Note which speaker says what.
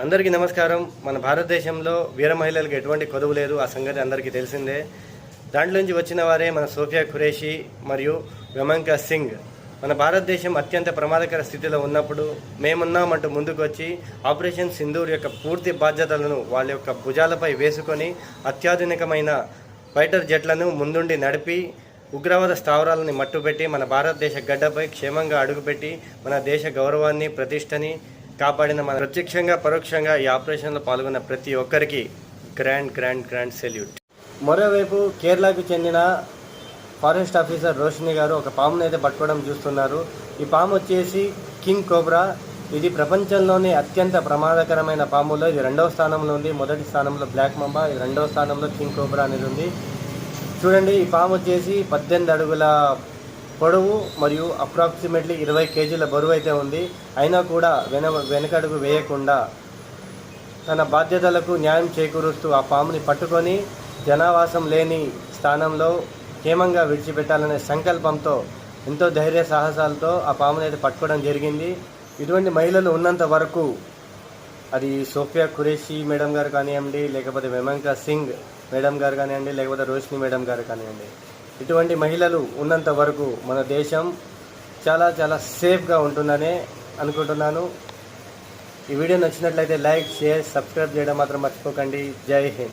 Speaker 1: అందరికీ నమస్కారం. మన భారతదేశంలో వీర మహిళలకు ఎటువంటి కొదువు లేదు, ఆ సంగతి అందరికీ తెలిసిందే. దాంట్లో నుంచి వచ్చిన వారే మన సోఫియా ఖురేషీ మరియు వెమంకా సింగ్. మన భారతదేశం అత్యంత ప్రమాదకర స్థితిలో ఉన్నప్పుడు మేమున్నామంటూ ముందుకు వచ్చి ఆపరేషన్ సింధూర్ యొక్క పూర్తి బాధ్యతలను వాళ్ళ యొక్క భుజాలపై వేసుకొని అత్యాధునికమైన ఫైటర్ జెట్లను ముందుండి నడిపి ఉగ్రవాద స్థావరాలని మట్టుపెట్టి మన భారతదేశ గడ్డపై క్షేమంగా అడుగుపెట్టి మన దేశ గౌరవాన్ని ప్రతిష్టని కాపాడిన మన ప్రత్యక్షంగా పరోక్షంగా ఈ ఆపరేషన్లో పాల్గొన్న ప్రతి ఒక్కరికి గ్రాండ్ సెల్యూట్. మరోవైపు కేరళకు చెందిన ఫారెస్ట్ ఆఫీసర్ రోషిని గారు ఒక పామును అయితే పట్టుకోవడం చూస్తున్నారు. ఈ పాము వచ్చేసి కింగ్ కోబ్రా. ఇది ప్రపంచంలోనే అత్యంత ప్రమాదకరమైన పాములో ఇది 2వ స్థానంలో ఉంది. మొదటి స్థానంలో బ్లాక్ మంబా, ఇది 2వ స్థానంలో కింగ్ కోబ్రా అనేది ఉంది. చూడండి, ఈ పాము వచ్చేసి 18 అడుగుల పొడవు మరియు అప్రాక్సిమేట్లీ 20 కేజీల బరువు అయితే ఉంది. అయినా కూడా వెనకడుగు వేయకుండా తన బాధ్యతలకు న్యాయం చేకూరుస్తూ ఆ పాముని పట్టుకొని జనావాసం లేని స్థానంలో క్షేమంగా విడిచిపెట్టాలనే సంకల్పంతో ఎంతో ధైర్య సాహసాలతో ఆ పాముని అయితే పట్టుకోవడం జరిగింది. ఇటువంటి మహిళలు ఉన్నంత వరకు, అది సోఫియా ఖురేషీ మేడం గారు కానివ్వండి, లేకపోతే వెమంకా సింగ్ మేడం గారు కానివ్వండి, లేకపోతే రోషిని మేడం గారు కానివ్వండి, ఇటువంటి మహిళలు ఉన్నంత వరకు మన దేశం చాలా చాలా సేఫ్గా ఉంటుందనే అనుకుంటున్నాను. ఈ వీడియో నచ్చినట్లయితే లైక్, షేర్, సబ్స్క్రైబ్ చేయడం మాత్రం మర్చిపోకండి. జై హింద్.